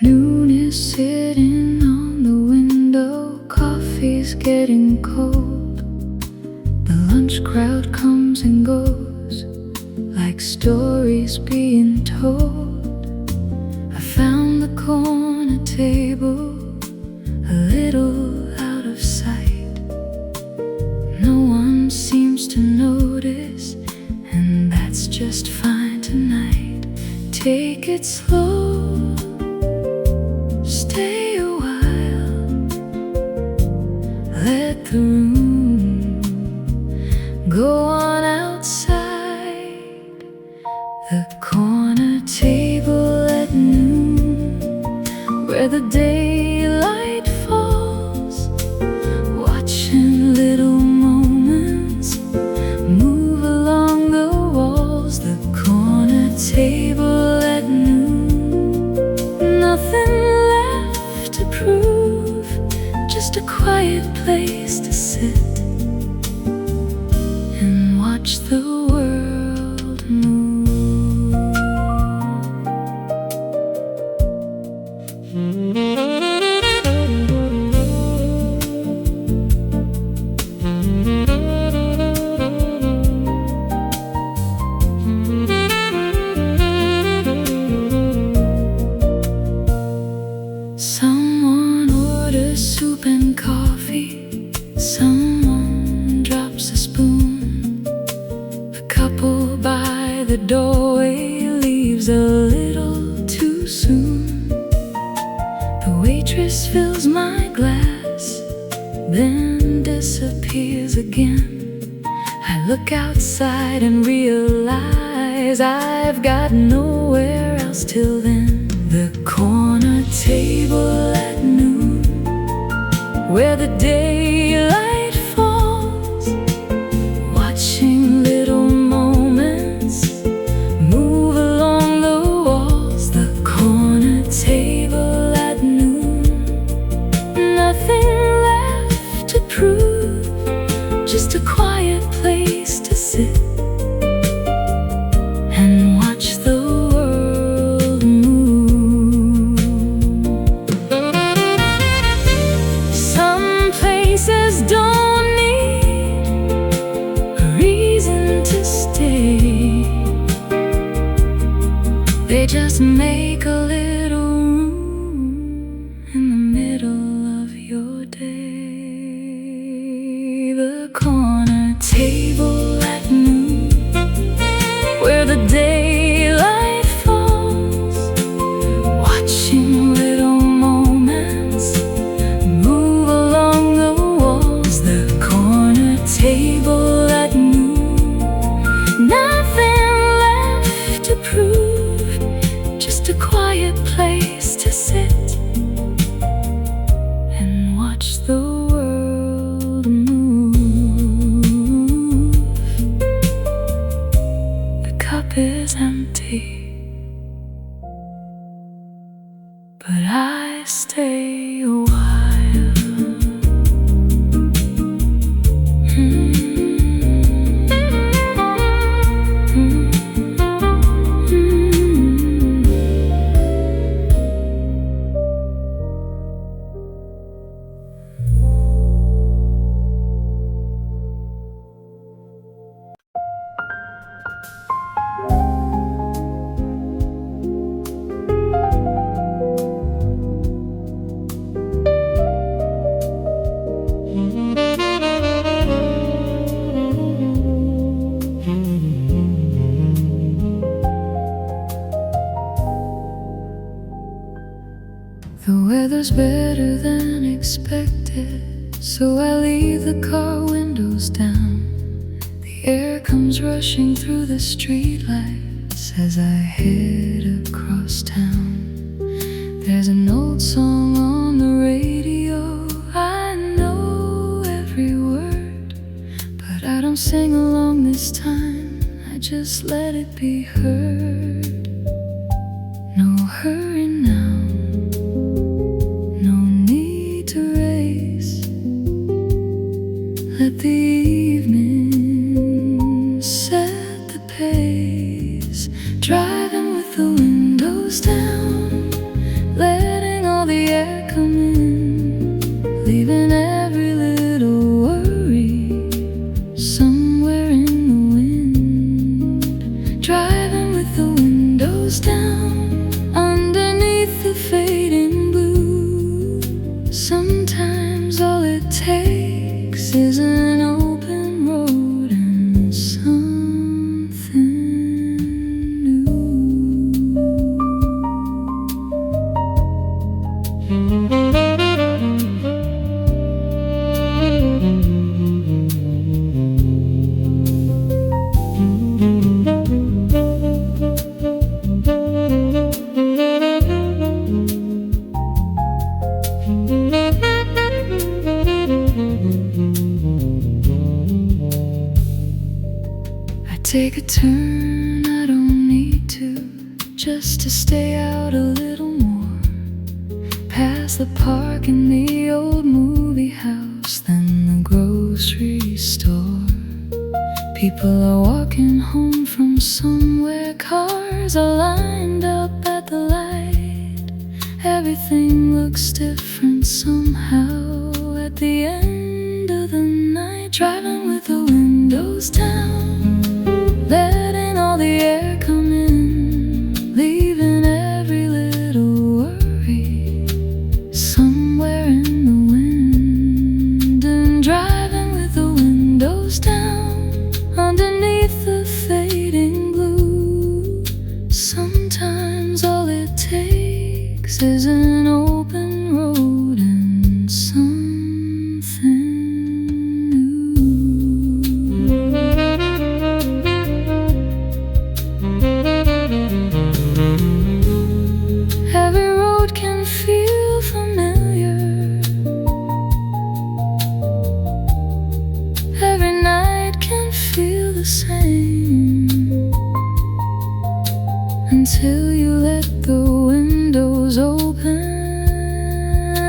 Noon is sitting on the window, coffee's getting cold. The lunch crowd comes and goes like stories being told. I found the corner table a little out of sight. No one seems to notice, and that's just fine tonight. Take it slow, stay a while, let the room go on outside. The corner table at noon, where the daylight falls, watching little moments move along the walls. The corner table at noon, nothing left to prove, just a quiet place to sit and watch the world move. Someone orders soup and coffee, someone drops a spoon. The couple by the doorway leaves a little too soon. The waitress fills my glass, then disappears again. I look outside and realize I've got nowhere else till then. The corner table at noon, where the daylight falls, watching little moments move along the walls. The corner table at noon, nothing left to prove, just a quiet place to sit and watch the world move. Some places don't need a reason to stay, they just make a little room in the middle of your day. The corner table at noon, where the daylight falls, watching little moments move along the walls. The corner table at noon, nothing left to prove, just a quiet place to sit and watch the world move. The cup is empty, but I stay a while. The weather's better than expected, so I leave the car windows down. The air comes rushing through the streetlights as I head across town. There's an old song on the radio, I know every word, but I don't sing along this time, I just let it be heard. No hurry now, let the evening set the pace, driving with the windows down. Let turn, I don't need to, just to stay out a little more. Past the park and the old movie house, then the grocery store. People are walking home from somewhere, cars are lined up at the light. Everything looks different somehow at the end of the night. Driving with the windows down, letting all the air come in, leaving every little worry somewhere in the wind. And driving with the windows down, underneath the fading blue. Sometimes all it takes is an open road and something new. Every road can feel familiar, every night can feel the same, until you let the windows open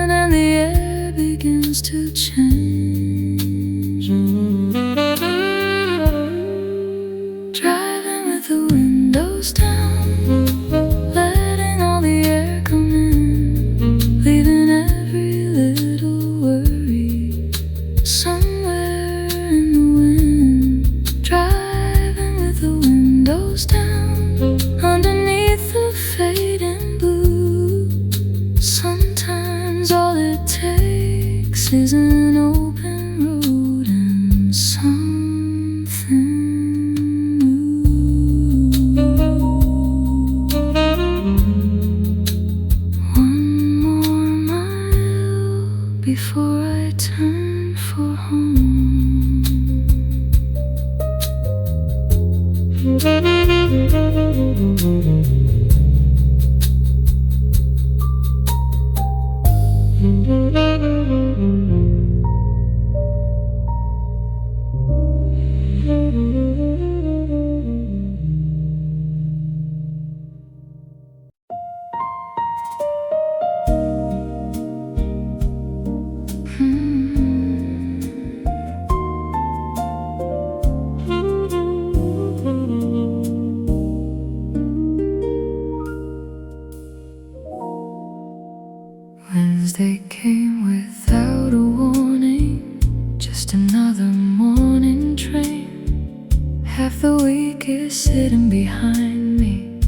and the air begins to change. Driving with the windows down, letting all the air come in, leaving every little worry somewhere in the wind. Driving with the windows down, underneath the fading blue. Sometimes all it takes is an open road and something new. One more mile before I turn for home. Wednesday came without a warning, just another morning train. Half the week is sitting behind me,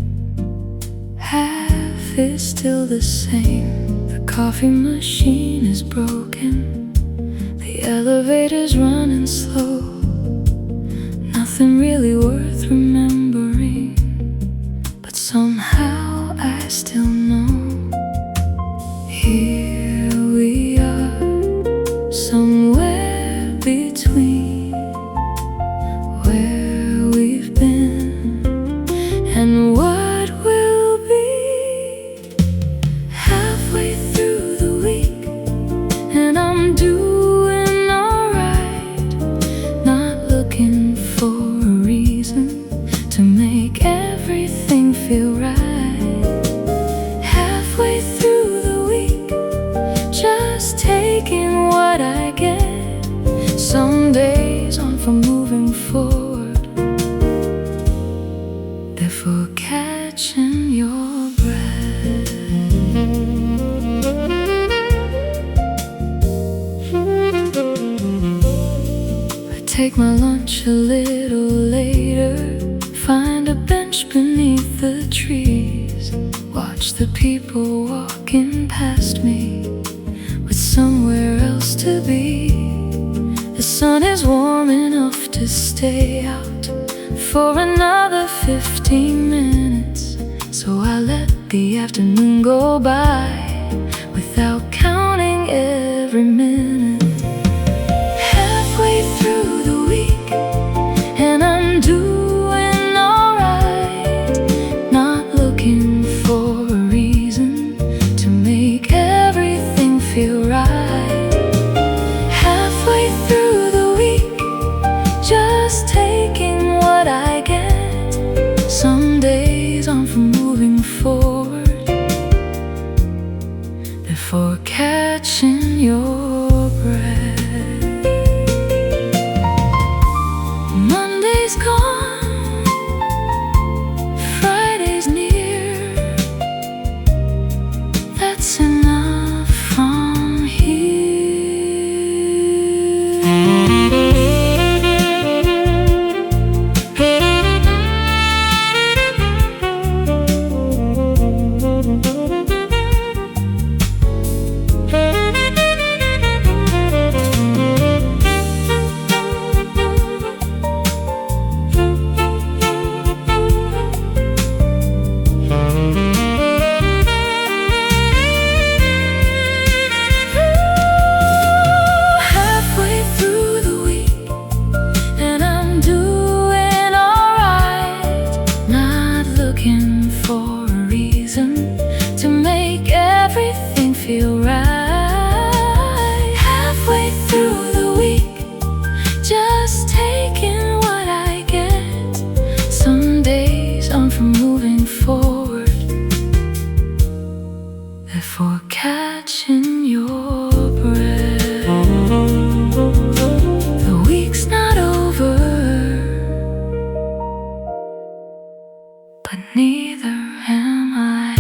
half is still the same. The coffee machine is broken, the elevator's running slow. Nothing really worth remembering, but somehow I still know. Here we are, somewhere between where we've been and what will be. Halfway through the week, and I'm doing alright, not looking for a reason to make everything feel right. Halfway through the week, just taking what I get. Some days aren't for moving forward, they're for catching your breath. I take my lunch a little later, find a bench beneath the trees, watch the people walking past me with somewhere else to be. The sun is warm enough to stay out for another 15 minutes, so I let the afternoon go by without counting every minute. Halfway through the week, and I'm doing alright, not looking for a reason to make everything feel right. Halfway through the week, just taking what I get. for catching your breath. Monday's gone, Friday's near. That's enough from here. For a reason to make everything feel right. Halfway through the week, just taking what I get. Some days I'm from moving forward, therefore catching your breath. The week's not over, but neither am I.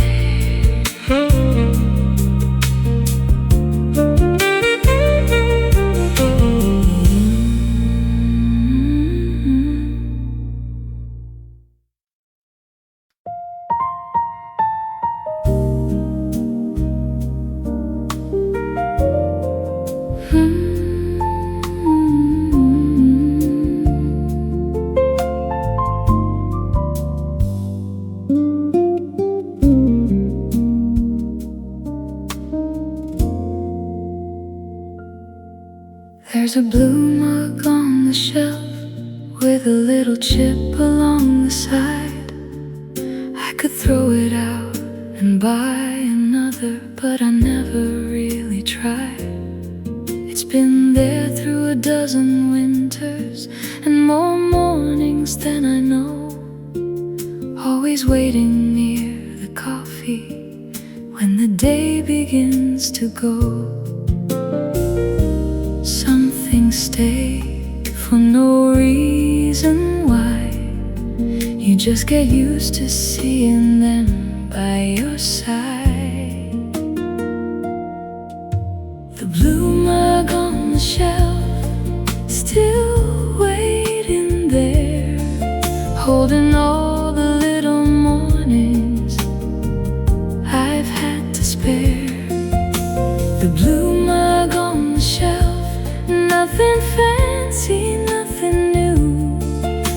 There's a blue mug on the shelf with a little chip along the side. I could throw it out and buy another, but I never really tried. It's been there through a dozen winters and more mornings than I know. Always waiting near the coffee when the day begins to go. Some things stay for no reason why. You just get used to seeing them by your side. The blue mug on the shelf, still waiting there, holding all the little mornings I've had to spare. The blue mug on the shelf, nothing fancy, nothing new,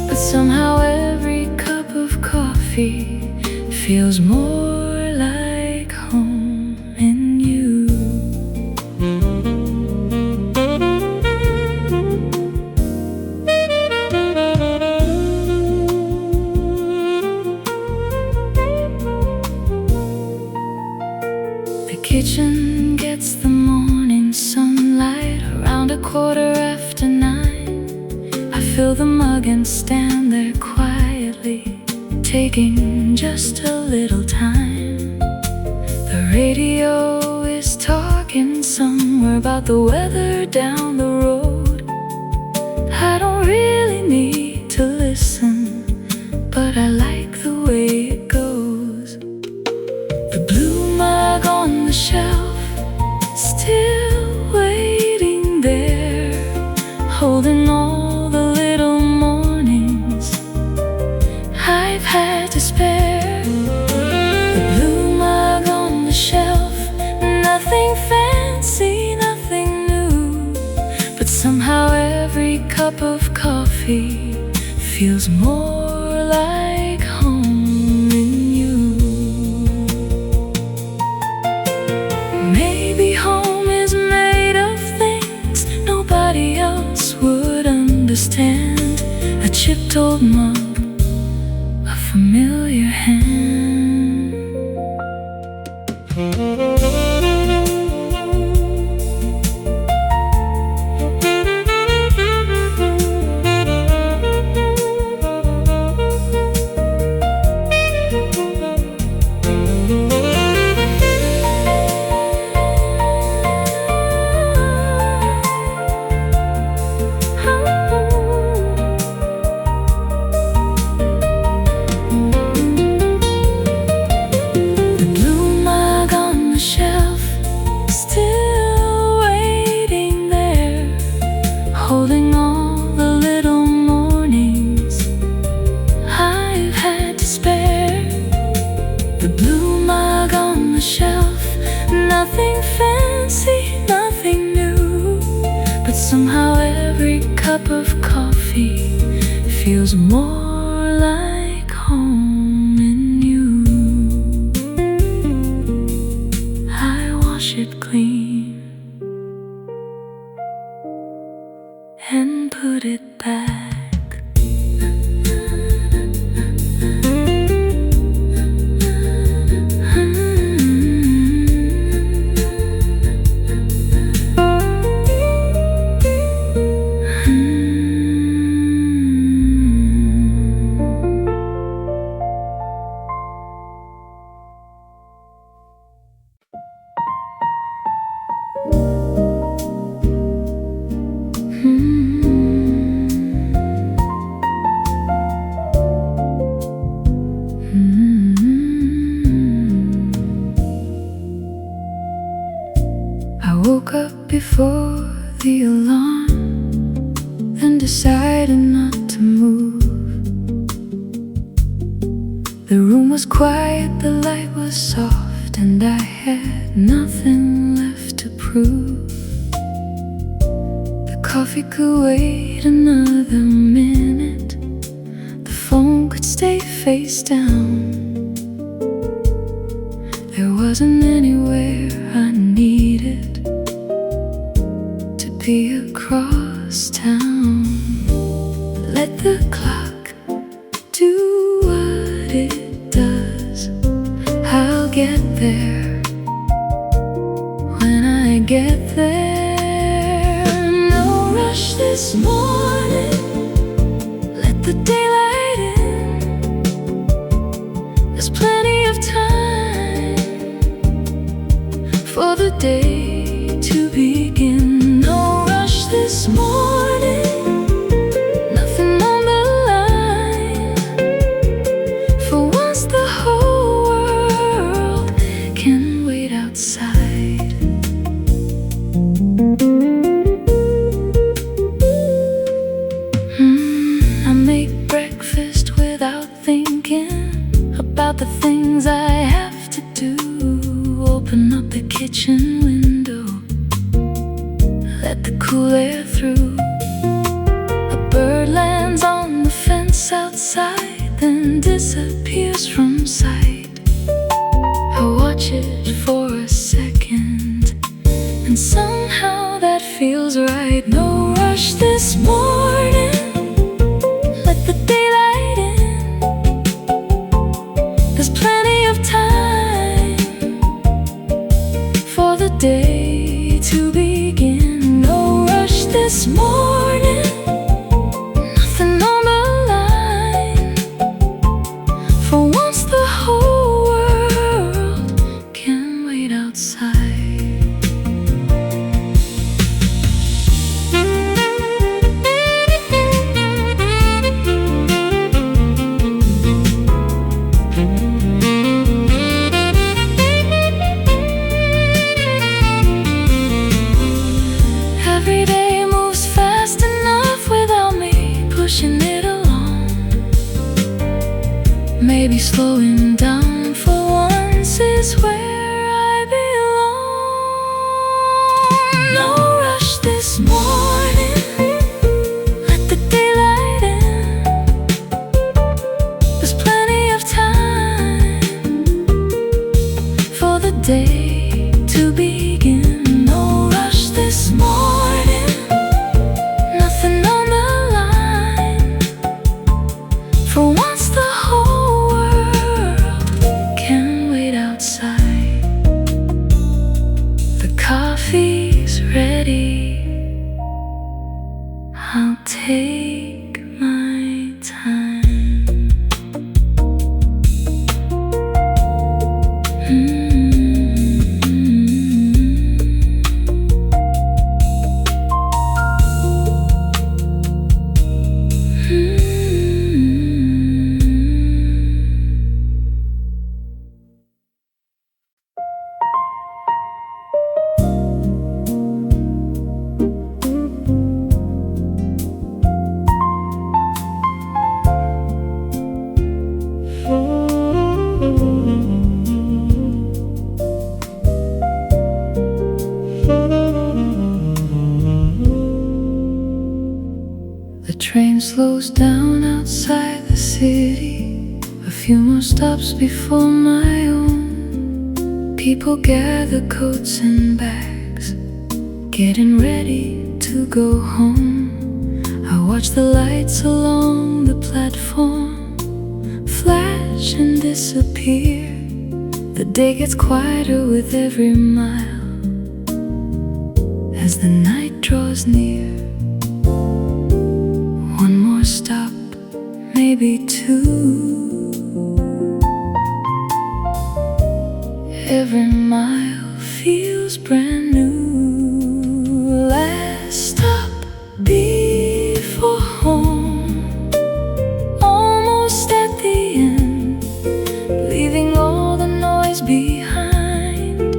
but somehow every cup of coffee feels more like home in you. The kitchen gets the morning sunlight around 9:15. I fill the mug and stand there quietly, taking just a little time. The radio is talking somewhere about the weather down the road. I don't really need to listen, but I like the way it goes. The blue mug on the shelf, still waiting there, holding all the little mornings I've had to spare. The blue mug on the shelf, nothing fancy, nothing new, but somehow every cup of coffee feels more like home in you. Maybe home is made of things nobody else would understand. A chipped old mug, a familiar hand. cup of coffee feels more like home in you. I wash it clean and put it back. I woke up before the alarm, then decided not to move. The room was quiet, the light was soft, and I had nothing left to prove. The coffee could wait another minute, the phone could stay face down. There wasn't anywhere I needed to be across town. Let the clock do what it does. I'll get there when I get there. No rush this morning, let the daylight in. There's plenty of time for the day to begin. No rush this morning, nothing on the line. For once the whole world can wait outside. I make breakfast without thinking about the things I have to do. Open up the kitchen window, let the cool air through. A bird lands on the fence outside, then disappears from sight. I watch it for a second, and somehow that feels right. No rush this morning, let the daylight in. There's plenty of time for the day to begin. No rush this morning, nothing on the line. For once the whole world can wait outside. Every day moves fast enough without me pushing it along. Maybe slowing down for once is where I belong. No rush this morning, let the daylight in. There's plenty of time for the day to begin. No rush this morning, nothing on the line. For once the whole world can wait outside. The coffee's ready, I'll take my time. slows down outside the city. A few more stops before my own. People gather coats and bags, getting ready to go home. I watch the lights along the platform flash and disappear. The day gets quieter with every mile as the night draws near. One more stop, maybe two. Every mile feels brand new. Last stop before home, almost at the end, leaving all the noise behind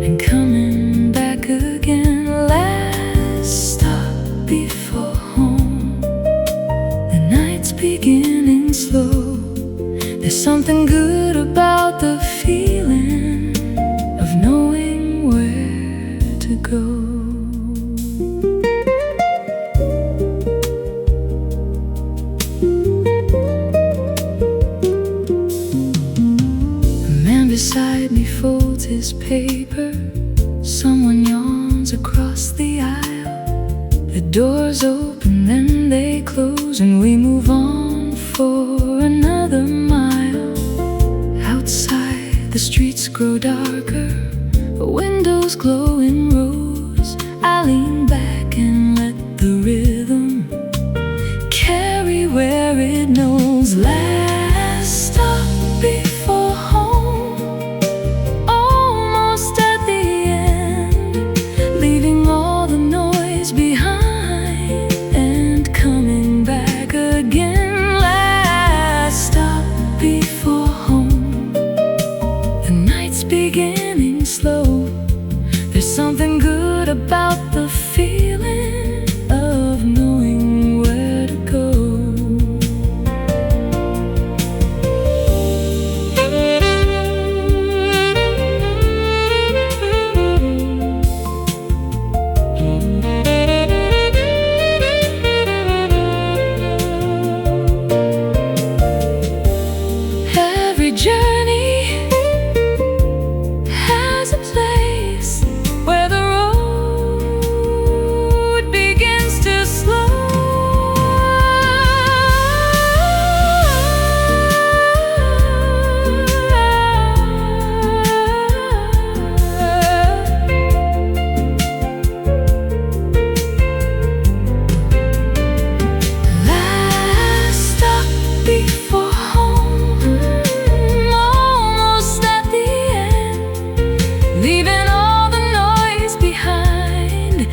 and coming back again. Last stop before home, the night's beginning slow. There's something good about the feeling of knowing where to go. Beside me folds his paper. Someone yawns across the aisle. The doors open, then they close, and we move on for another mile. Outside, the streets grow darker, the windows glow in rows. I lean back and let the rhythm carry where it knows. Last stop before home, almost at the end, leaving all the noise behind and coming back again. Last stop before home, the night's beginning slow. There's something good about the feeling of knowing where to go. Every journey has a place where the road begins to slow. Last stop before home, almost at the end, leaving all the noise behind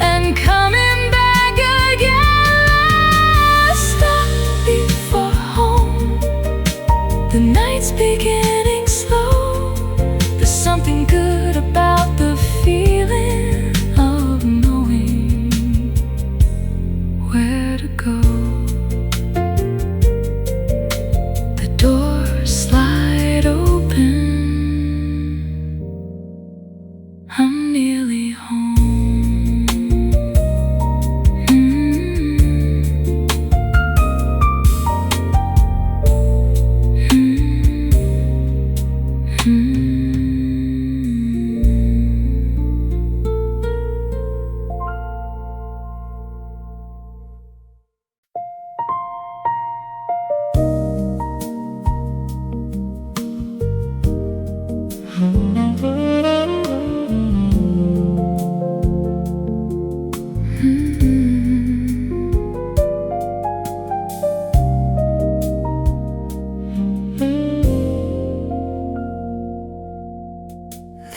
and coming back again. Last stop before home, the night's beginning slow. There's something good about the feeling of knowing where to go. The doors slide open, I'm nearly home.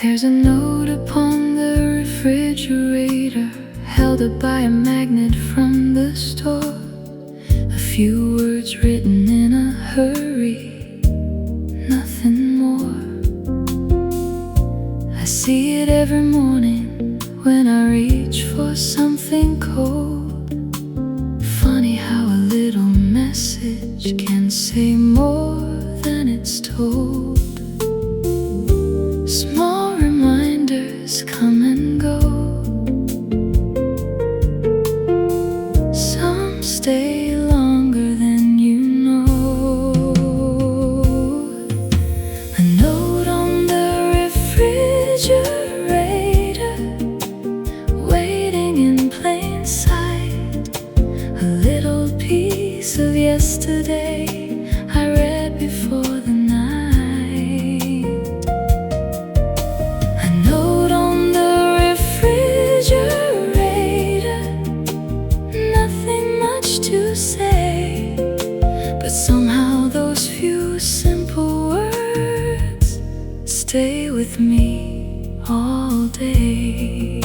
There's a note upon the refrigerator, held up by a magnet from the store. A few words written in a hurry, nothing more. I see it every morning when I reach for something cold. Funny how a little message can say more than it's told. Small reminders come and go. Some stay long yesterday I read before the night. A note on the refrigerator, nothing much to say, but somehow those few simple words stay with me all day.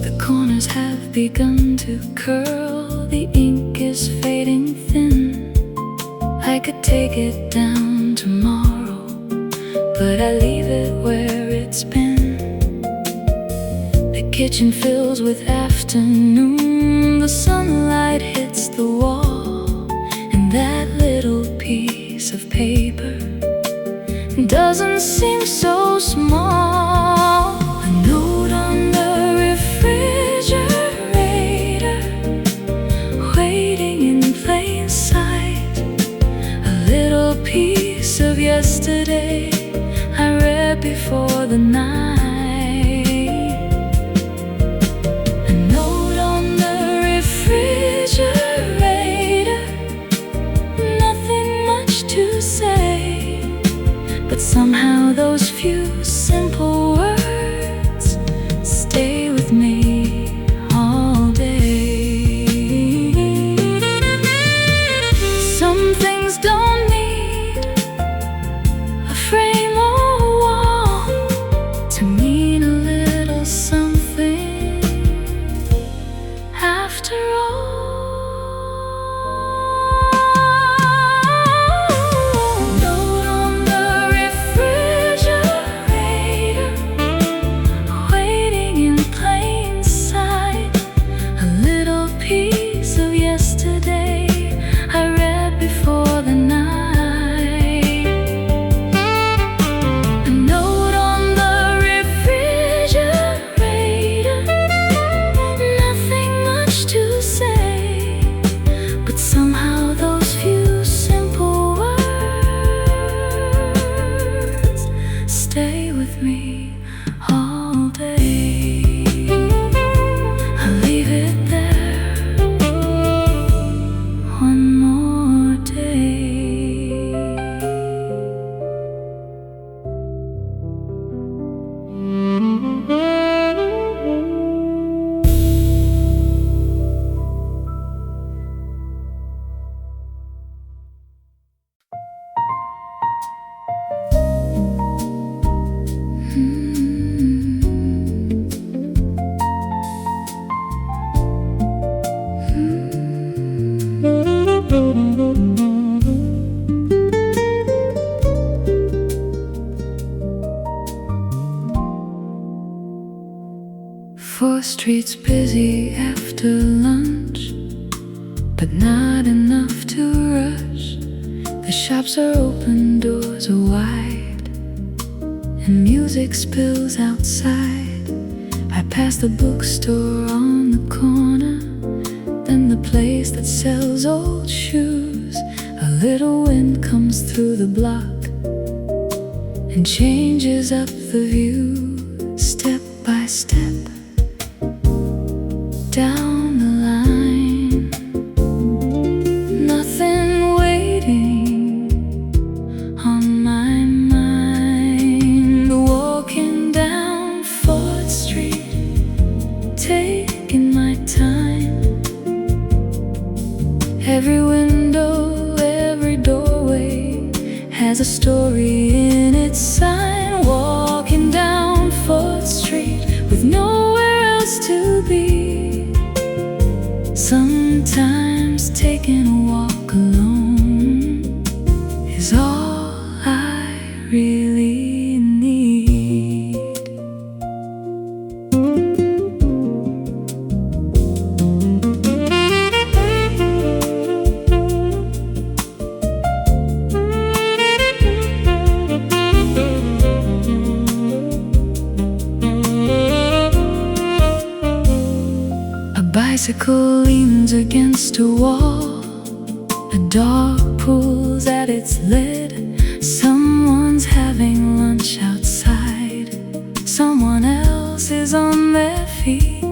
The corners have begun to curl, the ink is fading thin. I could take it down tomorrow, but I leave it where it's been. The kitchen fills with afternoon, the sunlight hits the wall, and that little piece of paper doesn't seem so small. A note on the refrigerator, waiting in plain sight. A little piece of yesterday I read before the night. A note on the refrigerator, nothing much to say, but somehow those few simple words stay with me all day. Some things don't need a frame or wall to mean a little something after all. Note on the refrigerator, waiting in plain sight. A little piece of yesterday I read before the night. A note on the refrigerator, nothing much to say, but somehow those few simple words stay with me all day. I'll leave it there one more day. Four streets busy after lunch, but not enough to rush. The shops are open, doors are wide, and music spills outside. I pass the bookstore on the corner, then the place that sells old shoes. A little wind comes through the block and changes up the view, step by step down the line. Nothing waiting on my mind. Walking down 4th Street, taking my time. Every window, every doorway has a story in its sign. Walking down 4th Street with nowhere else to be. Sometimes taking a walk alone is all I really need. bicycle leans against a wall. A dog pulls at its lid. Someone's having lunch outside. Someone else is on their feet.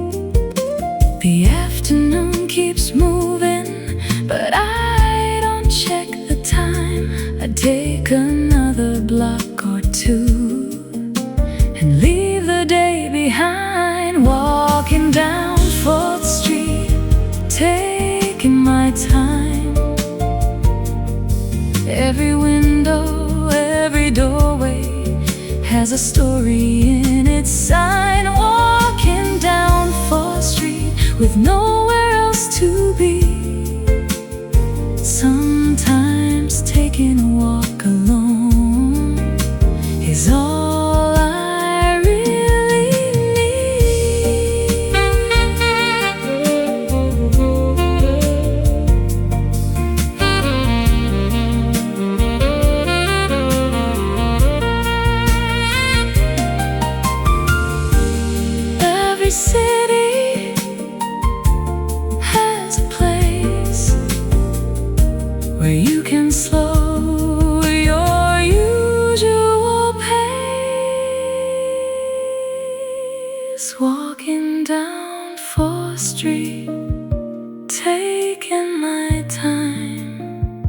take another block or two and leave the day behind. Walking down 4th Street, taking my time. Every window, every doorway has a story in its sign. Walking down 4th Street with nowhere else to be. Sometimes taking a walk alone is all I really need. Every city has a place where you can slow your usual pace. Walking down 4th Street, taking my time.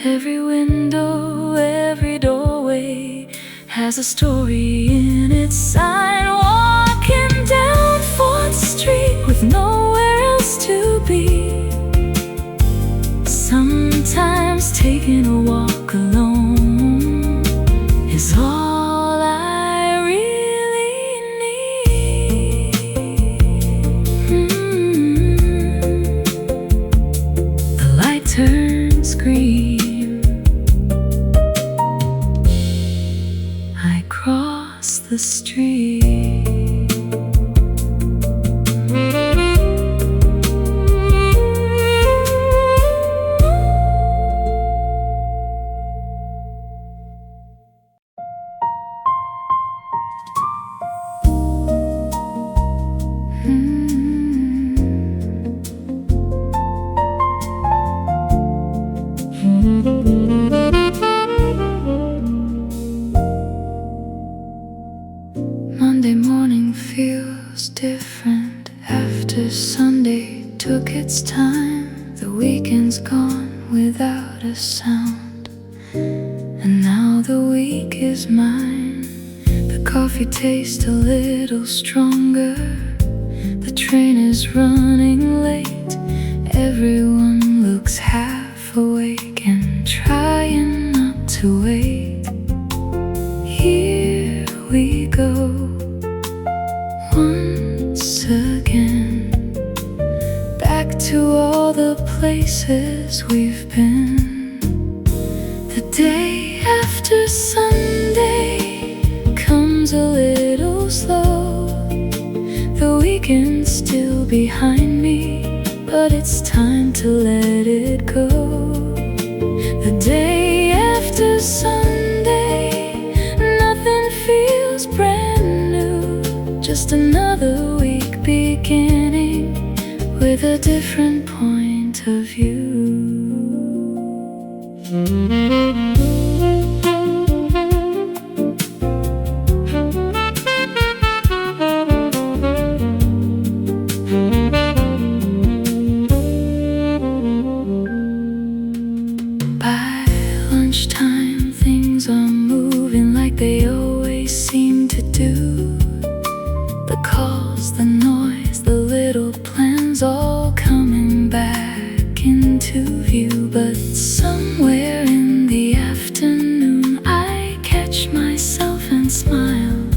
Every window, every doorway has a story in its sign. Walking down 4th Street with nowhere else to be. Sometimes taking a walk alone is all I really need. The light turns green. I cross the street. Monday morning feels different after Sunday took its time. The weekend's gone without a sound, and now the week is mine. The coffee tastes a little stronger. The train is running late. Everyone looks half awake and trying not to wait. Here we go once again, back to all the places we've been. The day after Sunday comes a little slow. The weekend's still behind me, but it's time to let it go. The day after Sunday, nothing feels brand new. Just another week beginning with a different point of view. By lunchtime, things are moving like they always seem to do. The calls, the noise, the little plans all coming back into view. But somewhere in the afternoon I catch myself and smile,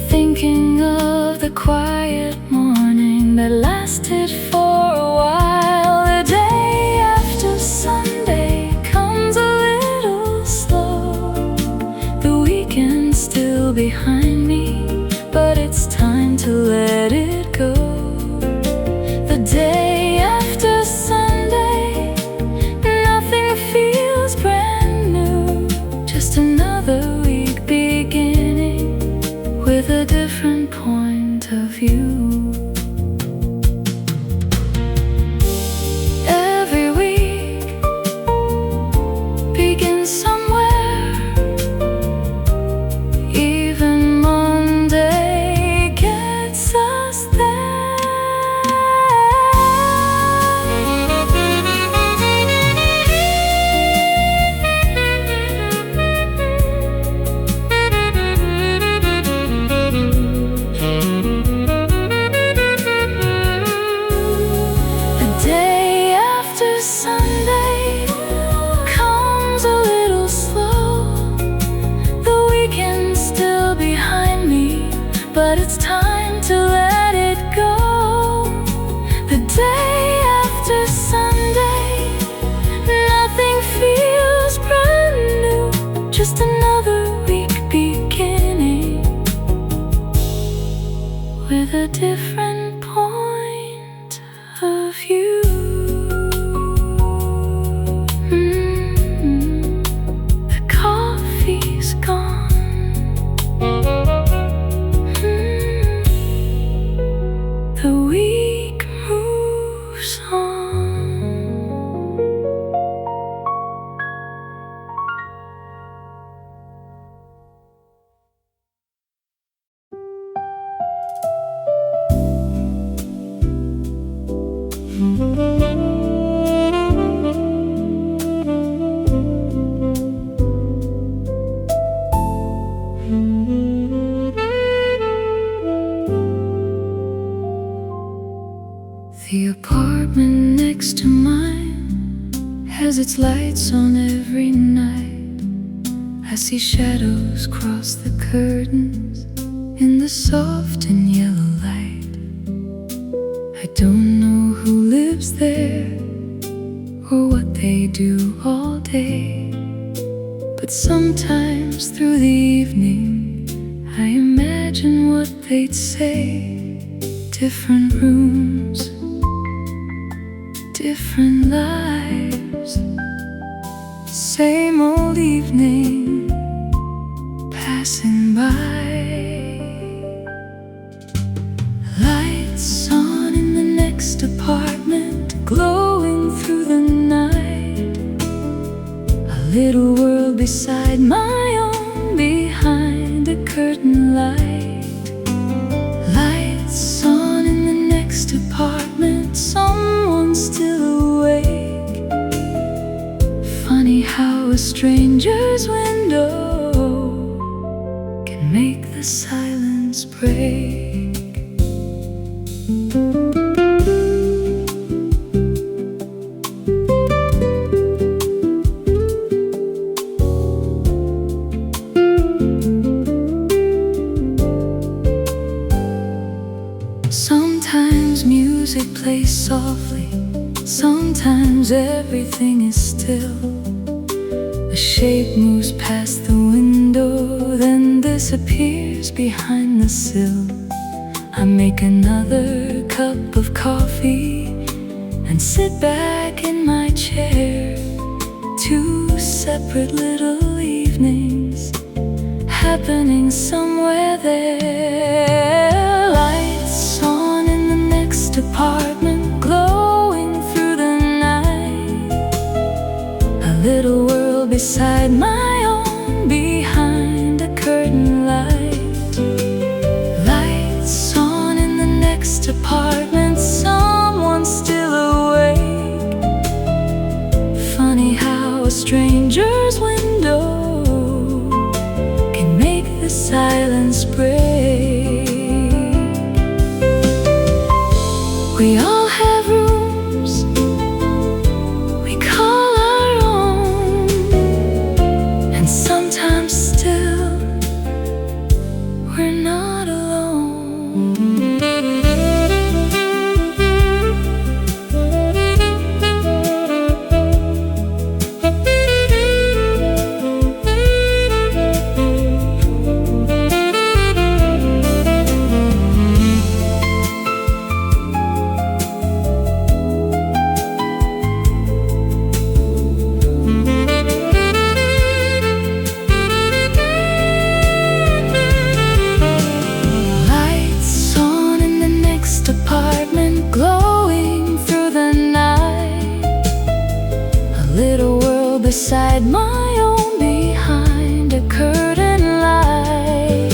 thinking of the quiet morning that lasted for a while. The day after Sunday comes a little slow. The weekend's still behind me, but it's time to let it go. The day after Sunday, nothing feels brand new. Just another week beginning with a different point of view. Every week begins somewhere. Even Monday gets us different point of view. The coffee's gone. The week moves on. The apartment next to mine has its lights on every night. I see shadows cross the curtains in the soft and yellow light. I don't know who lives there or what they do all day, but sometimes through the evening I imagine what they'd say. Different rooms, different lives, same old evening passing by. Lights on in the next apartment, glowing through the night. A little world beside my own, behind a curtain light. Lights on in the next apartment, someone's still awake. Funny how a stranger's window can make the silence break. Sometimes music plays softly, sometimes everything is still. A shape moves past the window, then disappears behind the sill. I make another cup of coffee and sit back in my chair. Two separate little evenings happening somewhere there. Lights on in the next apartment, glowing through the night. A little world beside my own, behind a curtain light. Lights on in the next apartment, someone's still awake. Funny how a stranger's window can make the silence break. We all have rooms we call our own, and sometimes still we're not alone. Apartment glowing through the night. A little world beside my own, behind a curtain light.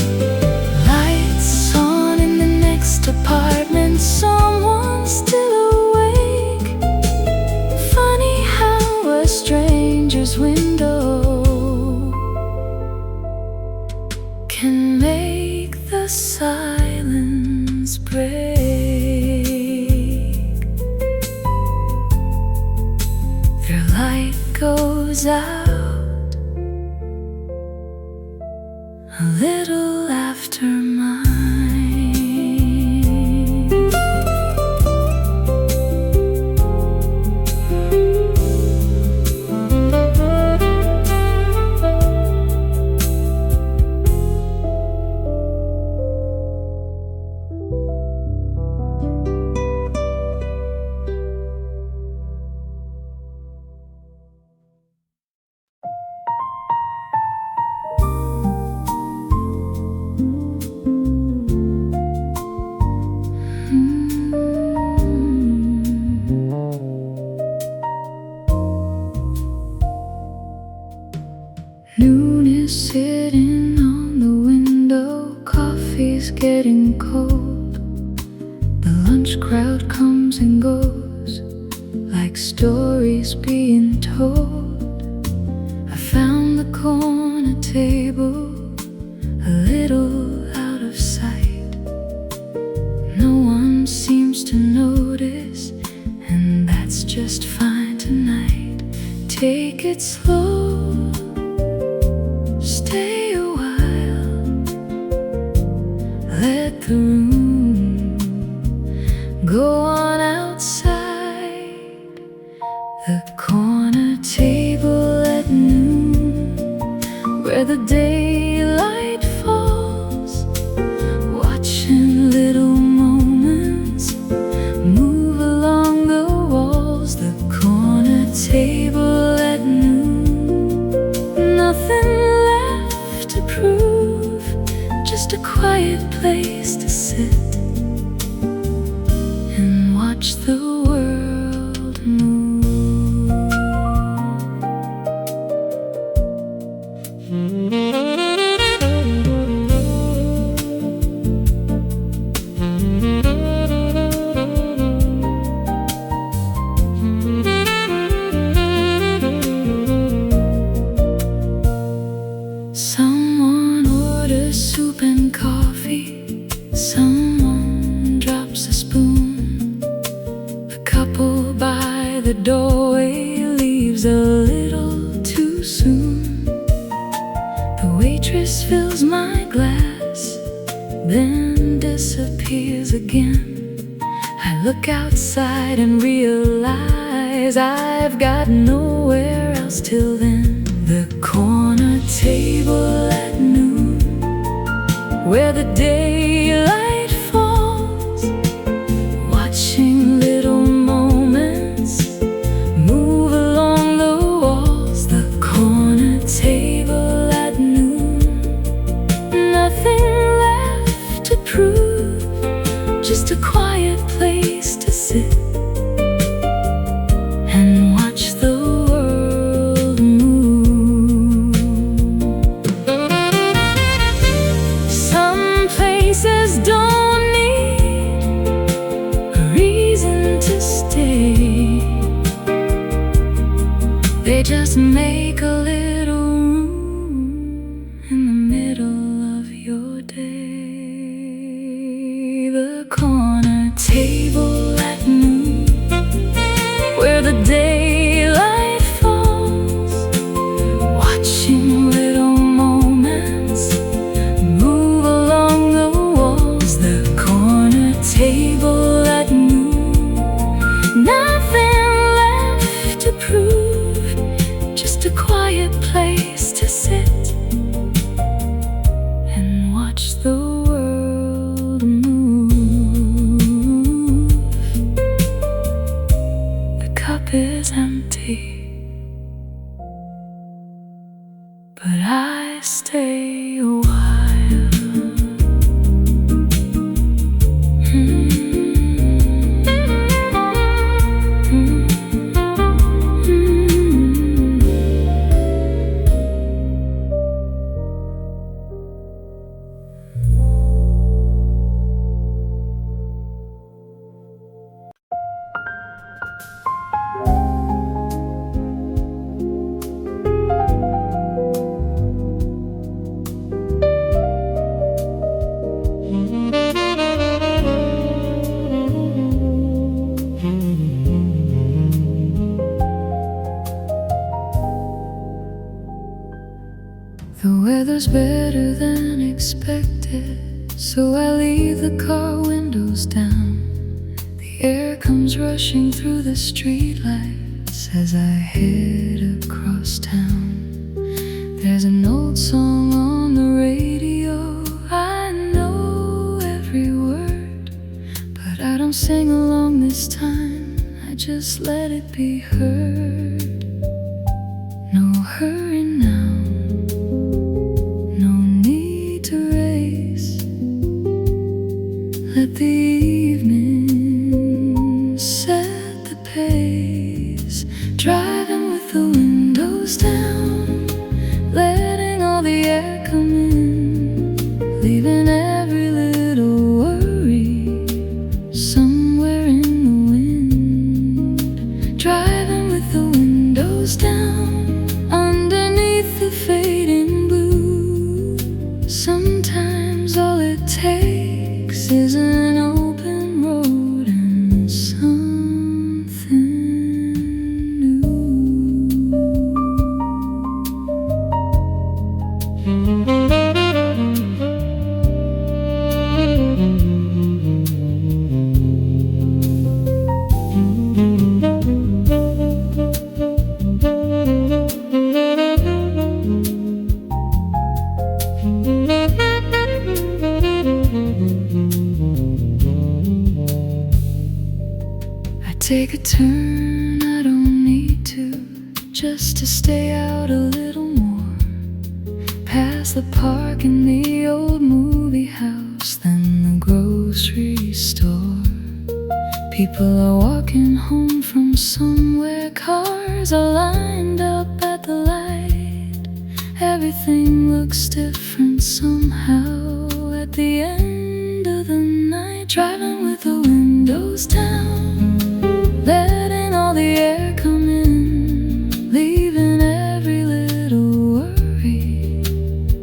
Lights on in the next apartment, someone's still awake. Funny how a stranger's window can make the silence break. Their light goes out a little after mine. Noon is sitting on the window, coffee's getting cold. The lunch crowd comes and goes like stories being told. I found the corner table a little out of sight. No one seems to notice, and that's just fine tonight. Take it slow, stay a while, let the room go on outside. The corner table at noon, where the daylight falls, watching little moments move along the walls. The corner table at noon, nothing left to prove, just a quiet place to sit and watch the world move. Someone orders soup and coffee, someone drops a spoon. The couple by the doorway leaves a little too soon. The waitress fills my glass, then disappears again. I look outside and realize I've got nowhere else till then. The corner table at noon, where the daylight falls, watching little moments move along the walls. The corner table at noon, nothing left to prove, just a quiet place to sit and watch the world move. Some places don't need a reason to stay, they just make a little room in the middle of your day. The corner table at noon, where the daylight falls, watching little moments move along the walls. The corner table at noon, nothing left to prove, just a quiet place to sit and watch the world move. The cup is empty, but I stay a while. The weather's better than expected, so I leave the car windows down. The air comes rushing through the streetlights as I head across town. There's an old song on the radio, I know every word, but I don't sing along this time, I just let it be heard. No hurry now, no need to race, let the evening set the pace. Driving with the windows down, let Take a turn, I don't need to, just to stay out a little more. Past the park and the old movie house, then the grocery store. People are walking home from somewhere, cars are lined up at the light. Everything looks different somehow at the end of the night. Driving with the windows down, letting all the air come in, leaving every little worry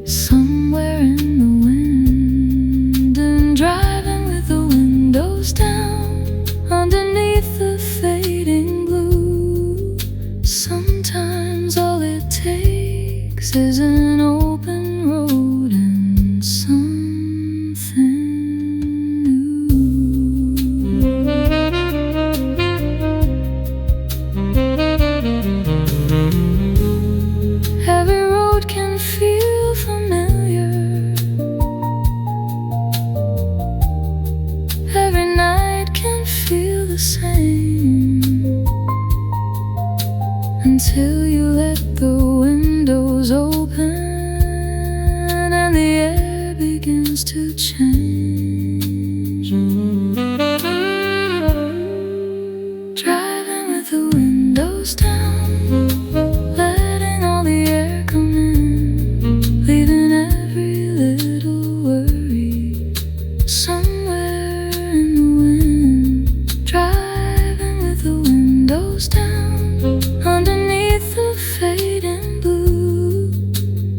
somewhere in the wind. And driving with the windows down, underneath the fading blue. Sometimes all it takes is an open road and something new. Every road can feel familiar, every night can feel the same, until you let the windows open and the air begins to change. Driving with the windows down, letting all the air come in, leaving every little worry somewhere in the wind. Driving with the windows down, underneath the fading blue.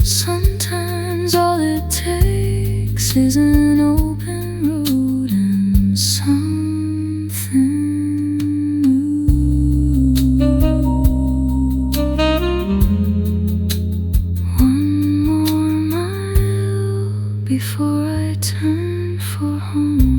Sometimes all it takes is an open road and something new. One more mile before I turn for home.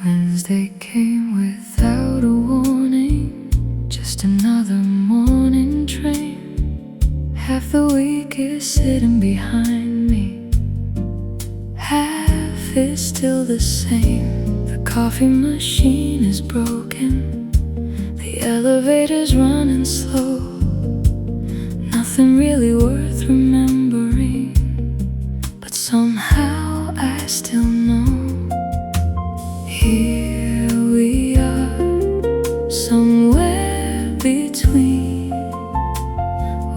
Wednesday came without a warning, just another morning train. Half the week is sitting behind me, half is still the same. The coffee machine is broken, the elevator's running slow. Nothing really worth remembering, but somehow I still know. Here we are, somewhere between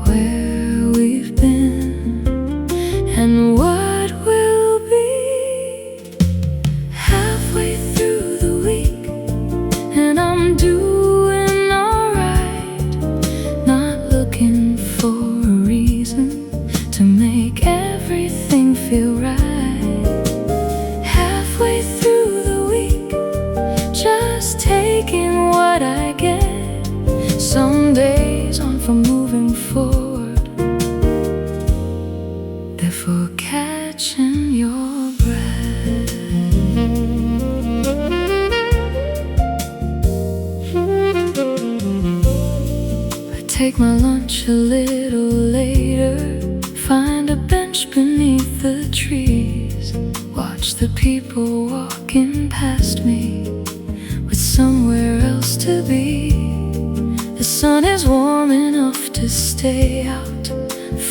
where we've been and what will be. Halfway through the week, and I'm doing alright, not looking for a reason to make everything feel right. Halfway through the week, just taking what I get. Some days aren't for moving forward, they're for catching your breath. I take my lunch a little later, find a bench beneath the trees, watch the people walking past me with somewhere else to be. The sun is warm enough to stay out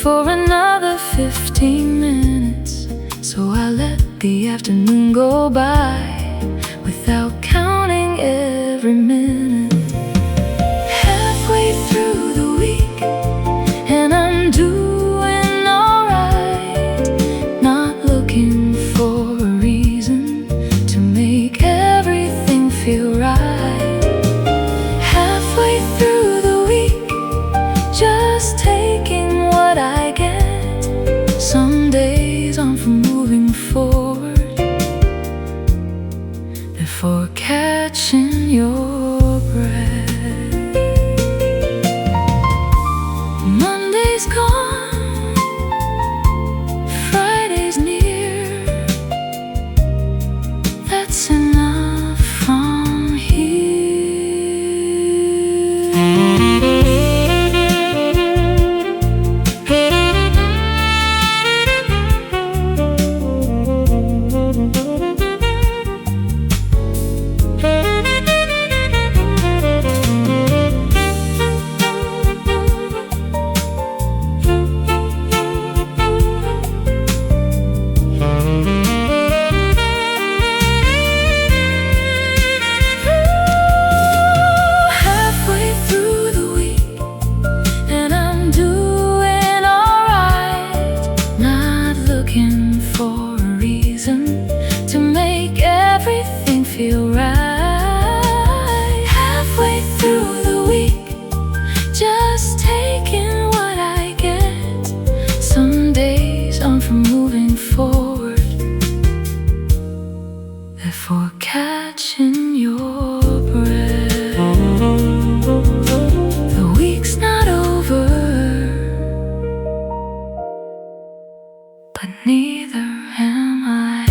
for another 15 minutes, so I let the afternoon go by without for catching your breath. The week's not over, but neither am I.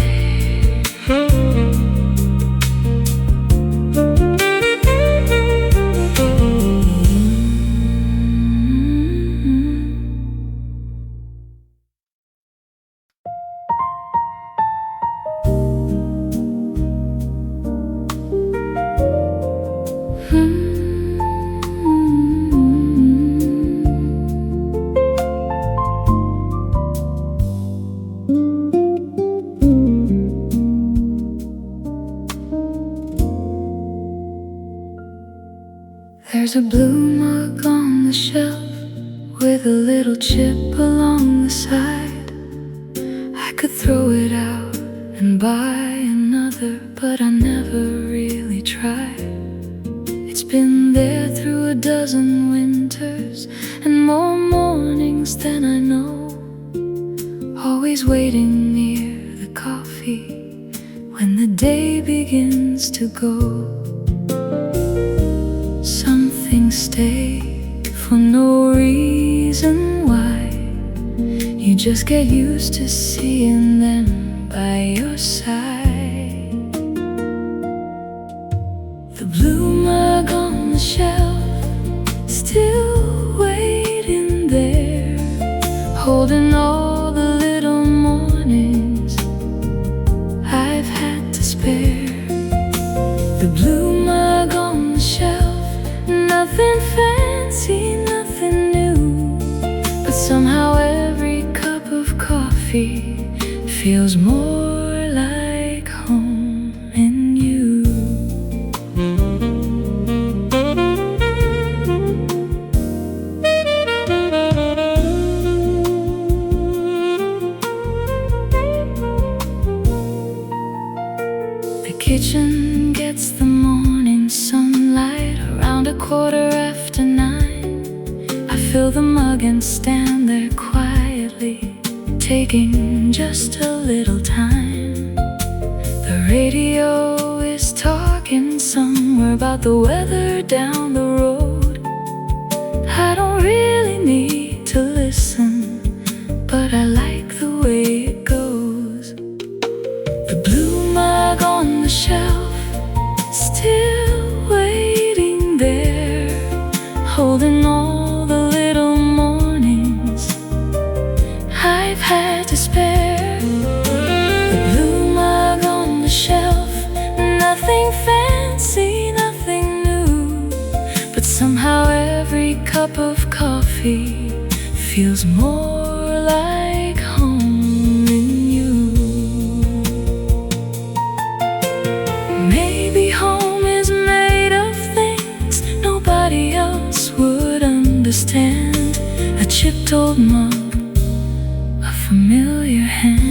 There's a blue mug on the shelf with a little chip along the side. I could throw it out and buy another, but I never really tried. It's been there through a dozen winters and more mornings than I know, always waiting near the coffee when the day begins to go. Some things stay for no reason why. You just get used to seeing them by your side. The blue mug on the shelf, still waiting there, holding all the little mornings I've had to spare. The blue mug on the shelf, nothing fancy, nothing new, but somehow every cup of coffee feels more like home in you. The kitchen gets the morning sunlight around 9:15. I fill the mug and stand there quietly, taking just a little time. The radio is talking somewhere about the weather down the road. I don't really need to listen, but I like the way it goes. The blue mug on the shelf, still waiting there, holding all the little mornings I've had to spare. The blue mug on the shelf, nothing fancy, nothing new, but somehow every cup of coffee feels more like home in you. Maybe home is made of things nobody else would understand. A chipped old mug, a familiar hand.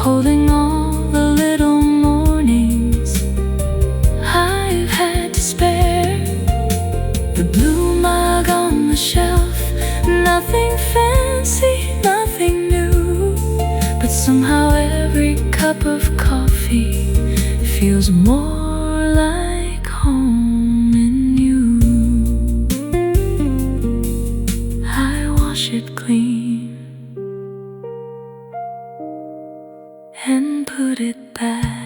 Holding all the little mornings I've had to spare. The blue mug on the shelf, nothing fancy, nothing new, but somehow every cup of coffee feels more like home in you. I wash it clean and put it back.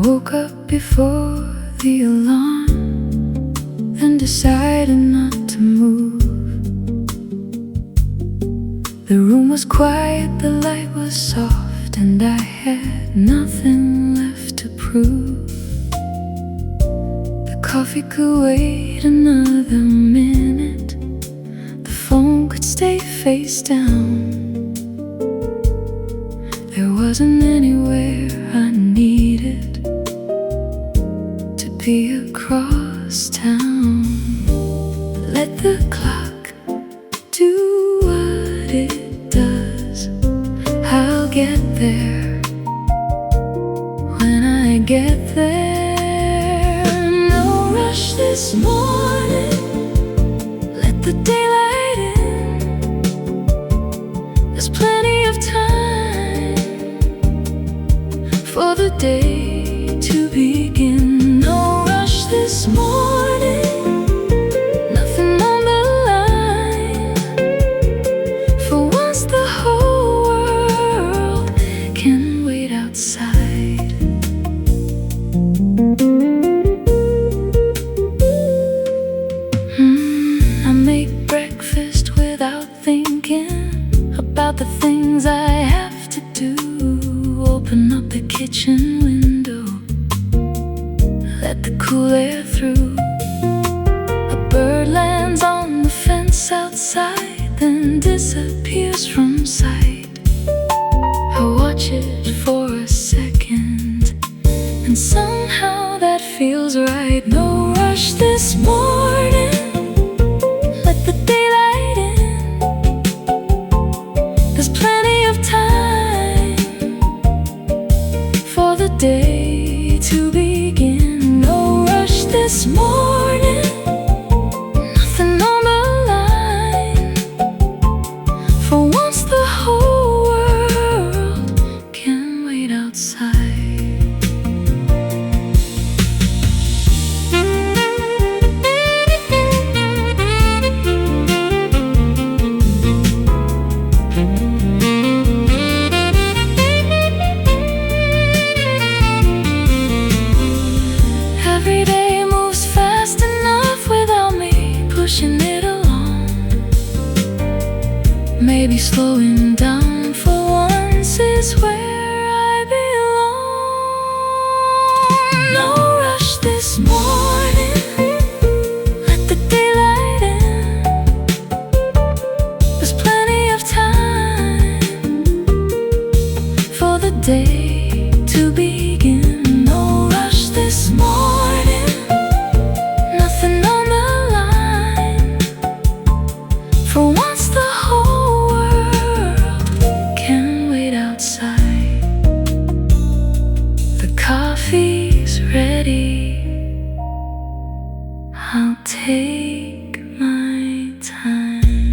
woke up before the alarm, then decided not to move. The room was quiet, the light was soft, and I had nothing left to prove. The coffee could wait another minute, the phone could stay face down. There wasn't anywhere I needed to be across town. Let the clock do what it does. I'll get there when I get there. No rush this morning. Let the daylight in. There's plenty of time for the day to begin. No rush this morning, nothing on the line. For once the whole world can wait outside. I make breakfast without thinking about the things I have to do. Open up the kitchen window, let the cool air through. A bird lands on the fence outside, then disappears from sight. I watch it for a second, and somehow that feels right. No rush this morning. Let the daylight in. There's plenty of time for the day to begin. No rush this morning, nothing on the line. For once the whole world can wait outside. Every day moves fast enough without me pushing it along. Maybe slowing down for once is where I belong. No rush this morning. Let the daylight in. There's plenty of time for the day to begin. No rush this morning, nothing on the line. For once the whole world can wait outside. The coffee's ready. I'll take my time.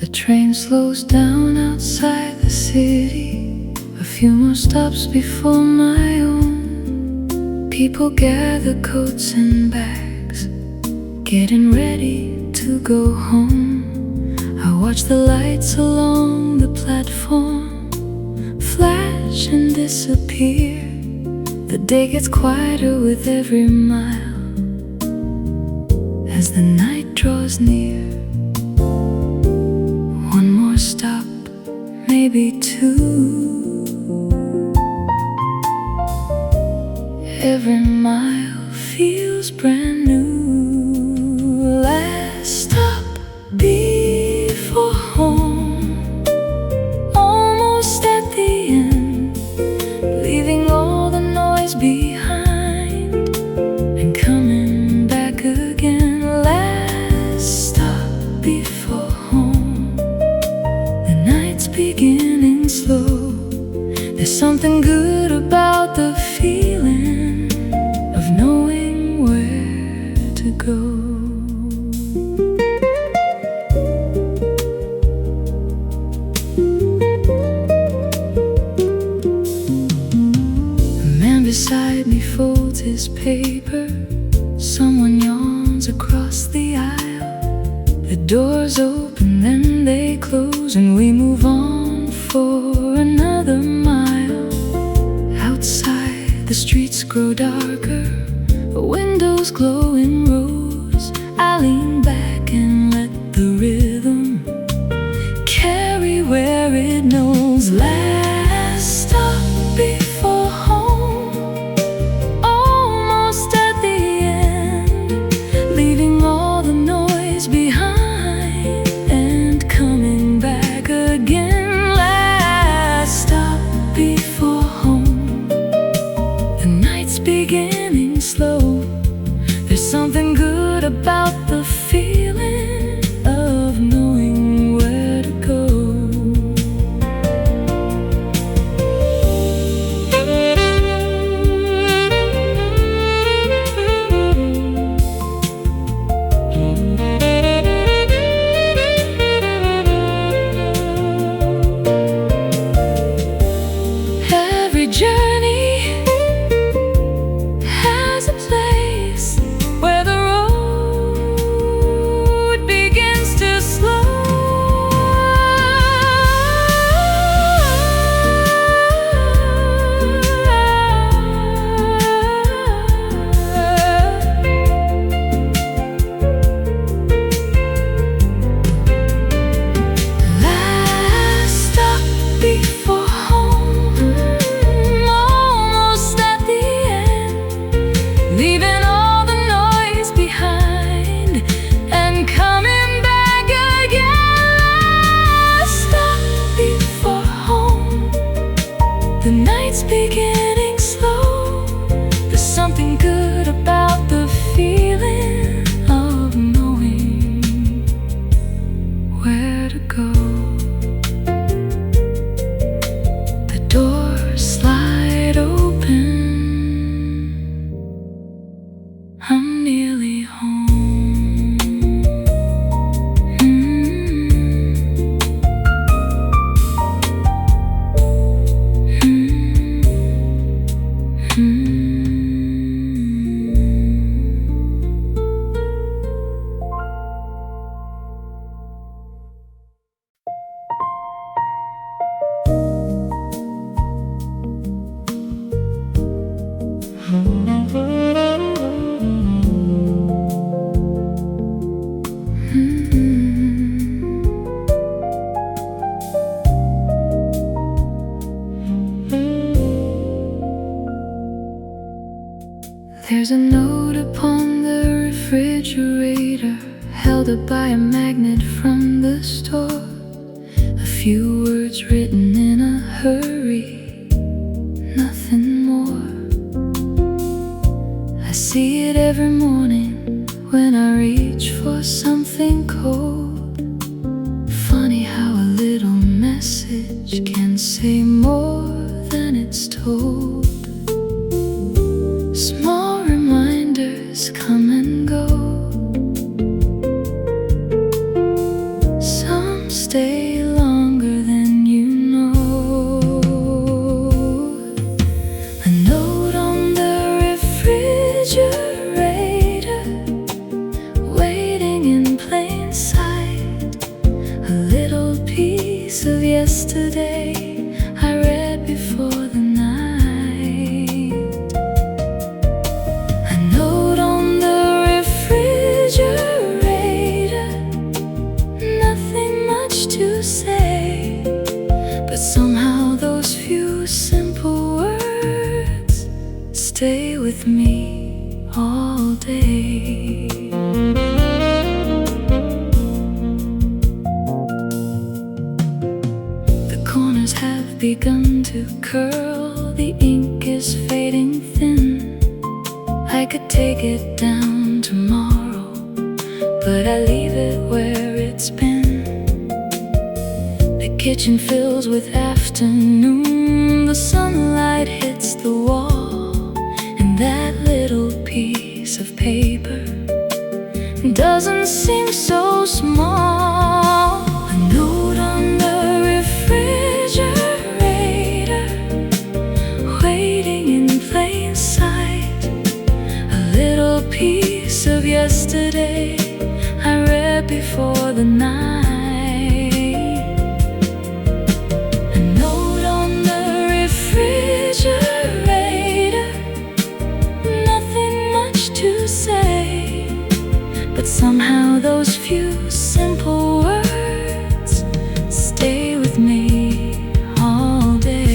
The train slows down outside the city. A few more stops before my own. People gather coats and bags, getting ready to go home. I watch the lights along the platform flash and disappear. The day gets quieter with every mile as the night draws near. One more stop, maybe two. Every mile feels brand new. Last stop before home, almost at the end, leaving all the noise behind and coming back again. silently folds his paper. Someone yawns across the aisle. The doors open, then they close, and we move on for another mile. Outside, the streets grow darker, windows glow in rows. I lean back and let the rhythm carry where it knows. Last stop before home, almost at the end, leaving all the noise behind and coming back again. Last stop before home, the night's beginning slow. There's something good about the feeling of knowing where to go. Every journey has a place where the road begins to slow. Last stop before home, almost at the end, leaving all the noise behind and coming back again. Last stop before home, the night's beginning slow. There's something good about the feeling of knowing where to go. The doors slide open, I'm nearly home. There's a note upon the refrigerator, held up by a magnet from the store. A few words written in a hurry, nothing more. I see it every morning when I reach for something cold. Funny how a little message can say more than it's told. Small reminders come and go. Some stay longer than you know. A note on the refrigerator, waiting in plain sight. A little piece of yesterday I read before the night. A note on the refrigerator, nothing much to say, but somehow those few simple words stay with me all day. The corners have begun to curl, the ink is fading thin. I could take it down tomorrow, but I leave it where it's been. The kitchen fills with afternoon, the sunlight hits the wall, and that little piece of paper doesn't seem so small. A note on the refrigerator, waiting in plain sight. piece of yesterday I read before the night. A note on the refrigerator, nothing much to say, but somehow those few simple words stay with me all day.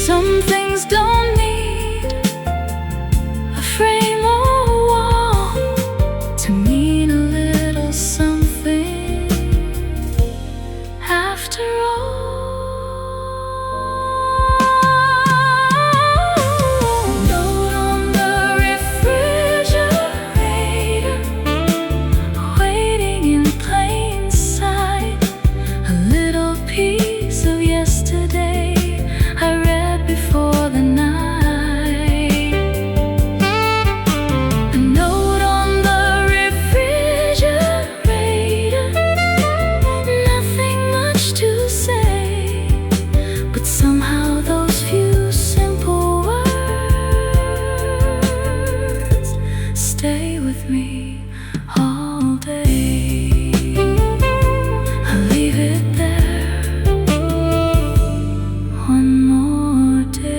Some things don't need a frame or wall to mean a little something after all. Note on the refrigerator, waiting in plain sight, a little piece of yesterday I read before the night. A note on the refrigerator, nothing much to say, but somehow those few simple words stay with me all day. I'll leave it there one more day.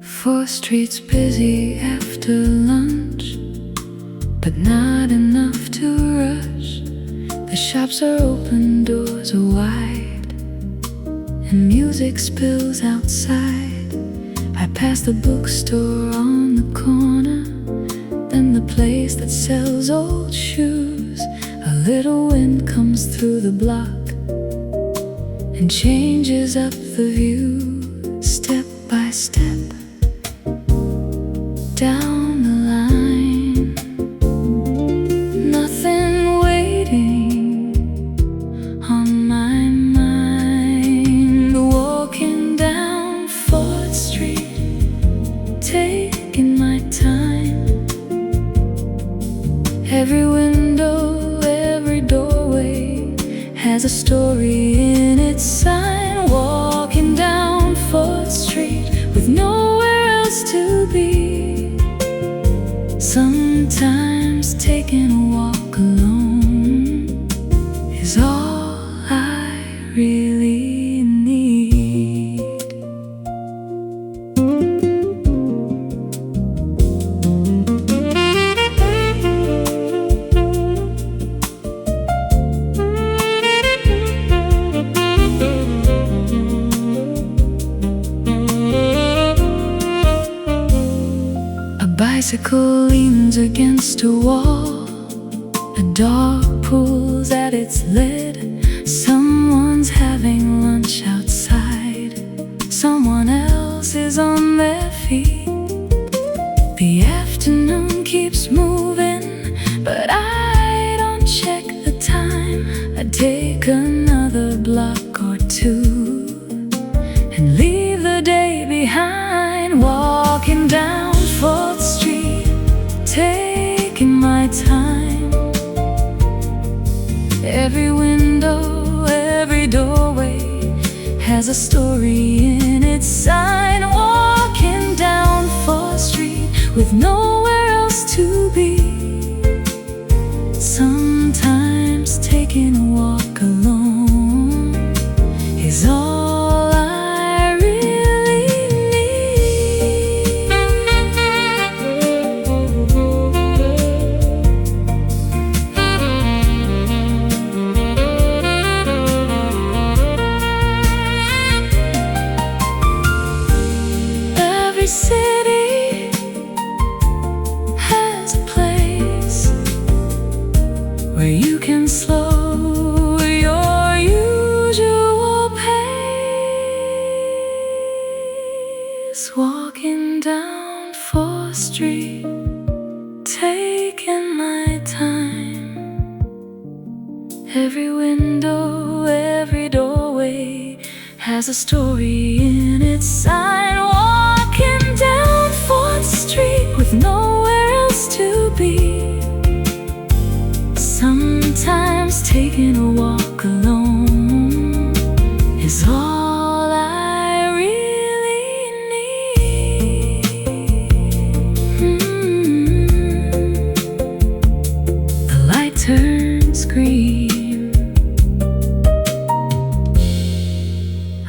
Fourth Street's busy after lunch, but not enough to rush. The shops are open, doors are wide, and music spills outside. I pass the bookstore on the corner, then the place that sells old shoes. A little wind comes through the block and changes up the view. Step by step down the line, nothing waiting on my mind. Walking down 4th Street, taking my time. Every window, every doorway has a story in its sign. Walking down 4th Street with nowhere else to be. Sometimes taking a walk alone is all I really need. A bicycle leans against a wall, a dog pulls at its lid. Someone's having lunch outside, someone else is on their feet. The afternoon keeps moving, but I don't check the time. I take another block or two and leave the day behind. Walking down 4th Street, taking my time. Every window, every doorway has a story in its sign. Walking down 4th Street with nowhere else to be. Sometimes taking a walk alone is all I really need. Every city has a place where you can slow Every window, every doorway has a story in its sign. Walking down 4th Street with nowhere else to be. Sometimes taking a walk alone is all I really need. The light turns green.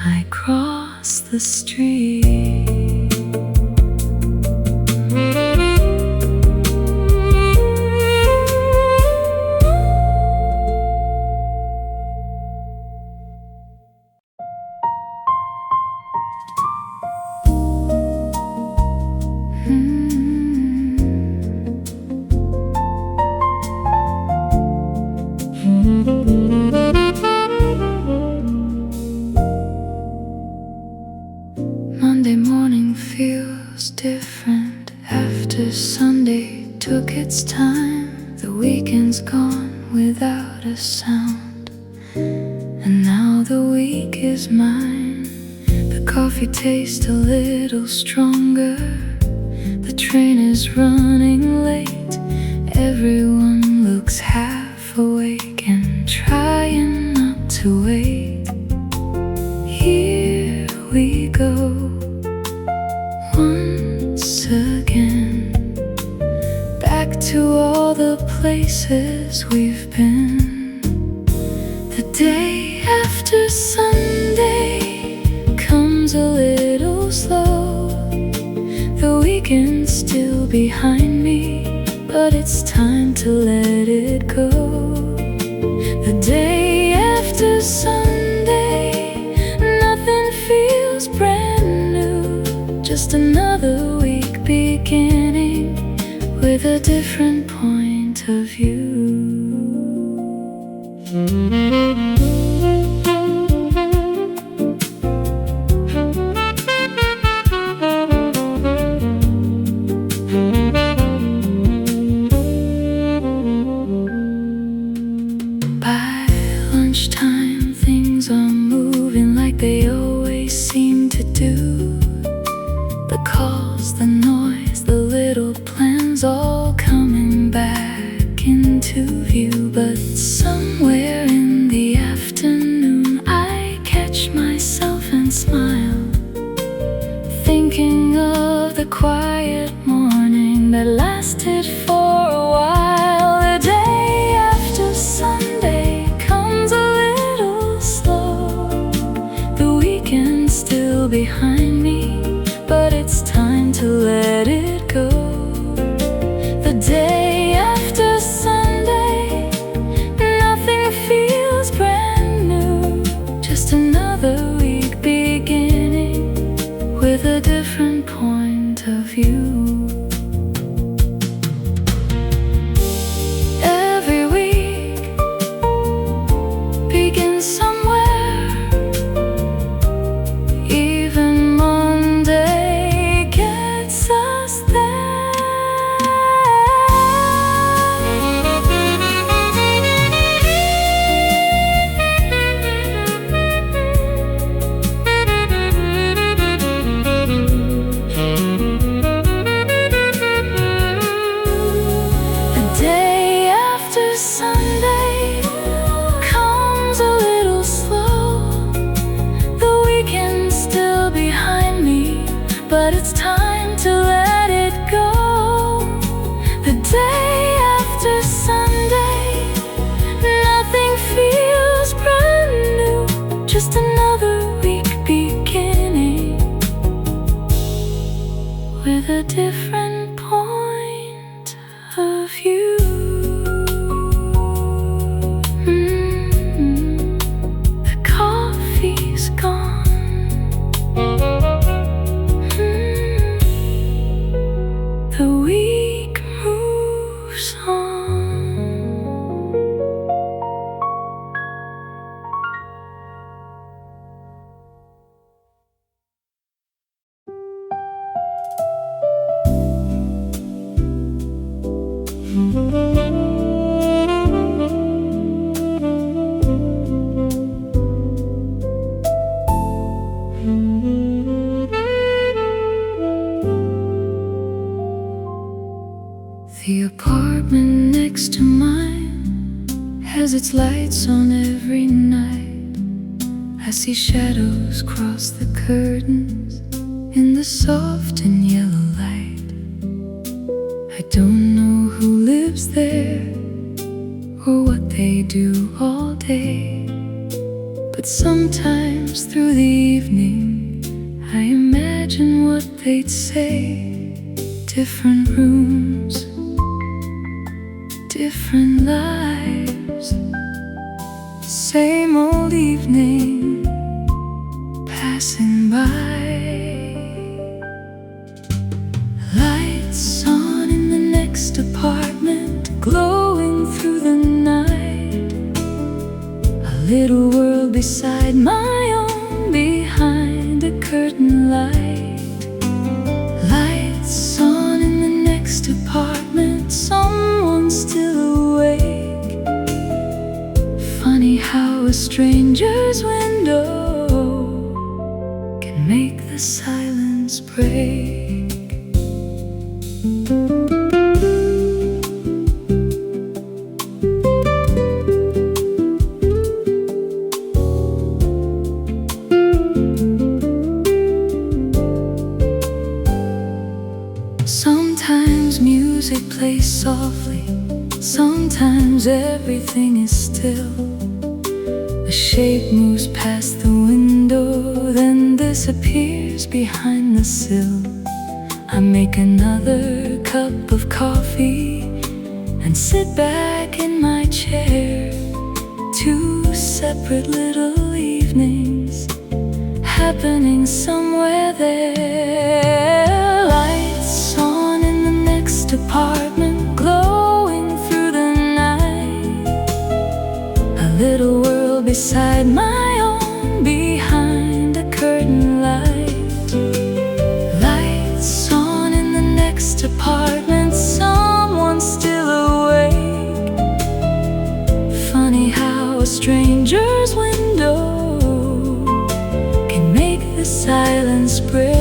I cross the street. Monday morning feels different after Sunday took its time. The weekend's gone without a sound, and now the week is mine. The coffee tastes a little stronger. The train is running late. Everyone looks half awake and trying not to wait. Here we go once again, back to all the places we've been. The day after Sunday comes a little slow. The weekend's still behind me, but it's time to let it go. The day after Sunday, nothing feels brand new. Just another week beginning with a different point of view. By lunchtime, things are moving like they always seem to do. The calls, the noise, the little plans all coming back into view. But somewhere in the afternoon I catch myself and smile, thinking of the quiet morning that lasted for a while. The day after Sunday comes a little slow. The weekend's still behind me, but it's time to let it go. The day after Sunday, nothing feels brand new. Just another week beginning with a different point of view. Every week begins somewhere. Even Monday gets us there. The day after Sunday comes a little slow. The weekend's still behind me, but it's time to let it go. The day after Sunday, nothing feels brand new. Just another week beginning with a different point of view. The coffee's gone. The week moves on. its lights on every night. I see shadows cross the curtains in the soft and yellow light. I don't know who lives there or what they do all day, but sometimes through the evening I imagine what they'd say. Different rooms, different lives, same old evening passing by. Lights on in the next apartment, glowing through the night. A little world beside my own, behind a curtain light. Lights on in the next apartment, someone's still awake. Funny how a stranger's window can make the silence break. Sometimes music plays softly, sometimes everything is still. A shape moves past the window, then disappears behind the sill. I make another cup of coffee and sit back in my chair. Two separate little evenings happening somewhere there. Lights on in the next apartment, glowing through the night. A little world beside my own, behind a curtain light. Lights on in the next apartment, someone's still awake. Funny how a stranger's window can make the silence break.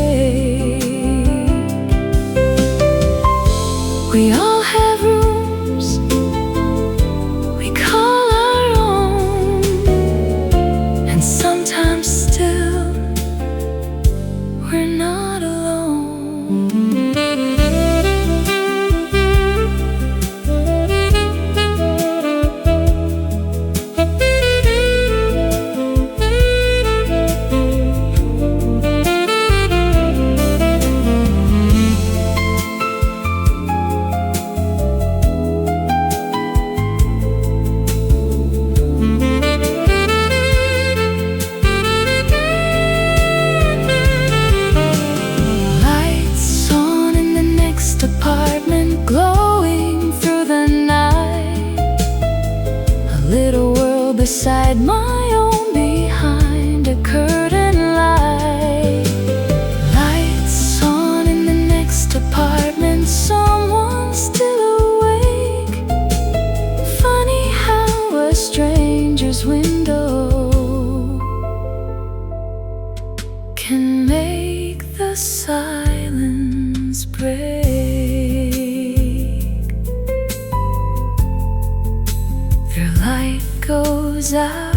We all have rooms we call our own, and sometimes still we're not alone. Apartment glowing through the night. A little world beside my own, behind a curtain light. Lights on in the next apartment, someone's still awake. Funny how a stranger's window can make the silence break. Their light goes out.